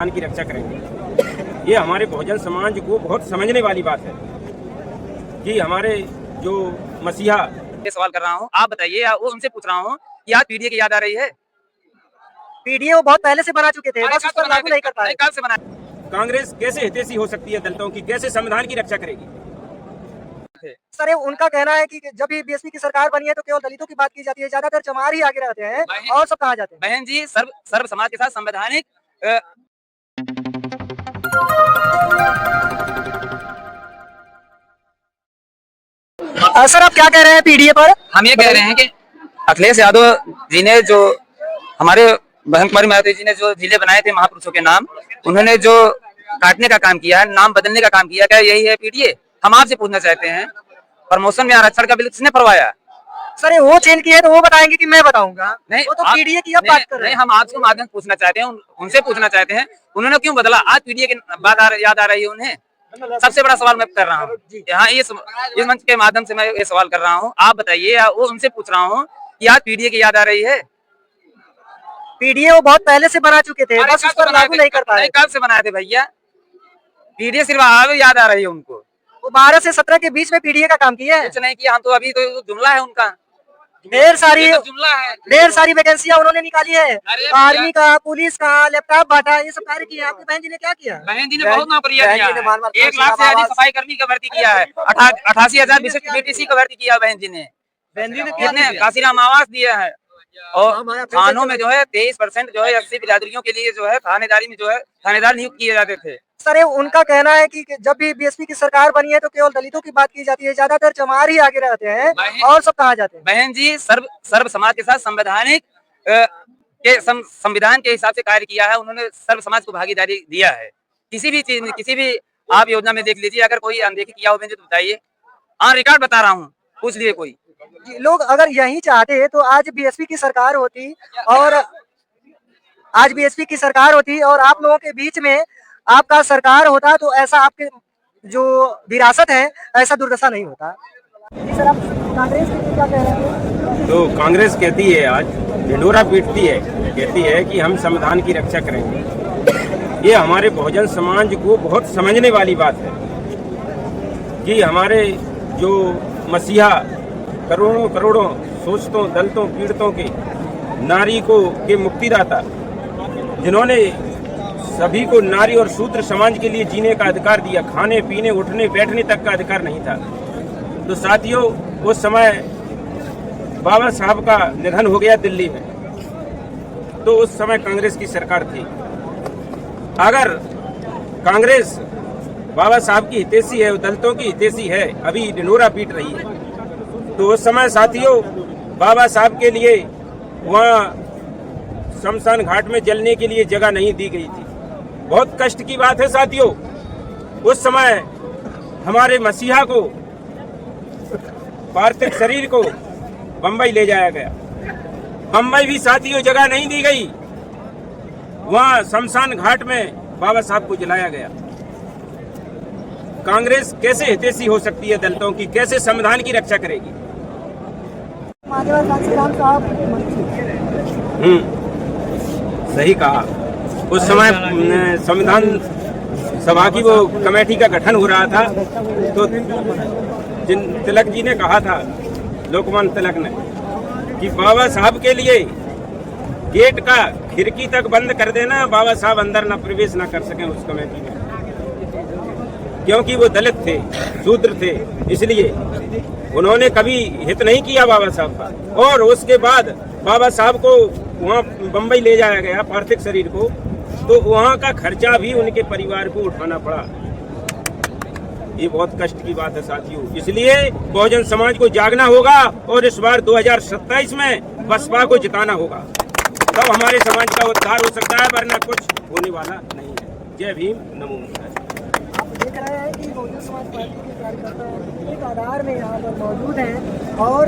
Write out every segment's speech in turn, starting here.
की रक्षा करेंगे। ये हमारे बहुजन समाज को बहुत समझने वाली बात है कि हमारे जो मसीहा सवाल कर रहा हूँ, आप बताइए। वो उनसे पूछ रहा हूँ कि आज पीडीए की याद आ रही है। पीडीए वो बहुत पहले से बना चुके थे, बस उस पर लागू नहीं कर पाए। कब से बनाए? कांग्रेस कैसे हितैषी हो सकती है दलितों की, कैसे संविधान की रक्षा करेगी? सर उनका कहना है कि जब भी बीएसपी की सरकार बनी है तो केवल दलितों की बात की जाती है, ज्यादातर चमार ही आगे रहते हैं और सब कहाँ जाते हैं। बहन जी, सर्व समाज के साथ संवैधानिक सर आप क्या कह रहे हैं पीडीए पर? हम ये कह रहे हैं कि अखिलेश यादव जी ने जो हमारे बहन कुमारी मायावती जी ने जो जिले बनाए थे महापुरुषों के नाम, उन्होंने जो काटने का काम किया है, नाम बदलने का काम किया, क्या यही है पीडीए? हम आपसे पूछना चाहते हैं, प्रमोशन में आरक्षण का बिल किसने फरवाया? सर ये वो चेंज किए तो वो बताएंगे कि मैं बताऊंगा? नहीं, वो तो पीडीए की अब बात कर रहे हैं। हम आपके माध्यम से पूछना चाहते हैं, उनसे पूछना चाहते हैं, उन्होंने क्यों बदला? आज पीडीए की बात याद आ रही है उन्हें? सबसे बड़ा सवाल मैं कर रहा हूँ यहाँ इस मंच के माध्यम से मैं ये सवाल कर रहा हूँ, आप बताइए। वो उनसे पूछ रहा हूँ कि आज पीडीए की याद आ रही है। पीडीए वो बहुत पहले से बना चुके थे, बस उस पर लागू नहीं कर पाए। कब से बनाए थे भैया? पीडीए सिर्फ अब याद आ रही है उनको। वो 12 से 17 के बीच में पीडीए का काम किया है। कुछ नहीं किया, हम तो अभी तो जुमला है उनका, ढेर सारी वैकेंसियां उन्होंने निकाली है, आर्मी का, पुलिस का, लैपटॉप बांटा, ये सब कार्य किया। आपकी बहन जी ने क्या किया? बहन जी ने बहुत नौकरियां दिया है। 1 लाख से अधिक सफाई कर्मी का भर्ती किया है, 88,000 विशिष्ट बीटीसी का भर्ती किया बहन जी ने। कितने काशीराम आवास दिया है, और थानों में जो है 23% जो है 80 बिरादरियों के लिए जो है थानेदारी में जो है थानेदार नियुक्त किए जाते थे। सर उनका कहना है कि जब भी बीएसपी की सरकार बनी है तो केवल दलितों की बात की जाती है, ज्यादातर चमार ही आगे रहते हैं और सब कहाँ जाते हैं। बहन जी, सर्व समाज के साथ संवैधानिक संविधान के हिसाब से कार्य किया है उन्होंने, सर्व समाज को भागीदारी दिया है। किसी भी चीज में, किसी भी आप योजना में देख लीजिए, अगर कोई अनदेखी किया हो बहन जी तो बताइए। हाँ, रिकॉर्ड बता रहा हूँ, पूछ लिए कोई। लोग अगर यही चाहते तो आज बीएसपी की सरकार होती, और आज बीएसपी की सरकार होती और आप लोगों के बीच में आपका सरकार होता तो ऐसा आपके जो विरासत है ऐसा दुर्दशा नहीं होता। सर आप कांग्रेस के लिए क्या कह रहे हैं? तो कांग्रेस कहती है, आज ढिंढोरा पीटती है, कहती है कि हम संविधान की रक्षा करेंगे। ये हमारे बहुजन समाज को बहुत समझने वाली बात है कि हमारे जो मसीहा करोड़ों करोड़ों शोषितों, दलितों, पीड़ितों के, नारी को के मुक्तिदाता, जिन्होंने सभी को नारी और शूद्र समाज के लिए जीने का अधिकार दिया, खाने पीने उठने बैठने तक का अधिकार नहीं था। तो साथियों, उस समय बाबा साहब का निधन हो गया दिल्ली में, तो उस समय कांग्रेस की सरकार थी। अगर कांग्रेस बाबा साहब की हितैषी है, दलितों की हितैषी है, अभी ढिंढोरा पीट रही है, तो उस समय साथियों बाबा साहब के लिए वहाँ शमशान घाट में जलने के लिए जगह नहीं दी गई थी। बहुत कष्ट की बात है साथियों। उस समय हमारे मसीहा को, पार्थिव शरीर को बम्बई ले जाया गया। बम्बई भी साथियों जगह नहीं दी गई, वहां शमशान घाट में बाबा साहब को जलाया गया। कांग्रेस कैसे हितैषी हो सकती है दलितों की, कैसे संविधान की रक्षा करेगी? सही कहा। उस समय संविधान सभा की वो कमेटी का गठन हो रहा था, तो तिलक जी ने कहा था, लोकमान्य तिलक ने, कि बाबा साहब के लिए गेट का खिड़की तक बंद कर देना, बाबा साहब अंदर न प्रवेश न कर सकें उस कमेटी में, क्योंकि वो दलित थे, शूद्र थे, इसलिए उन्होंने कभी हित नहीं किया बाबा साहब का। और उसके बाद बाबा साहब को वहाँ बम्बई ले जाया गया, पार्थिव शरीर को, तो वहाँ का खर्चा भी उनके परिवार को उठाना पड़ा। ये बहुत कष्ट की बात है साथियों। इसलिए बहुजन समाज को जागना होगा और इस बार 2027 में बसपा को जिताना होगा, तब हमारे समाज का उद्धार हो सकता है, वरना कुछ होने वाला नहीं है। जय भीम, नमो बुद्धाय। देख रहे हैं कि बहुजन समाज पार्टी के कार्यकर्ता एक आधार में यहाँ पर मौजूद हैं और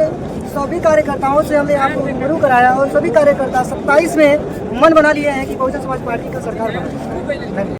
सभी कार्यकर्ताओं से हमने आपको रूबरू कराया और सभी कार्यकर्ता 27 में मन बना लिए हैं कि बहुजन समाज पार्टी का सरकार बने।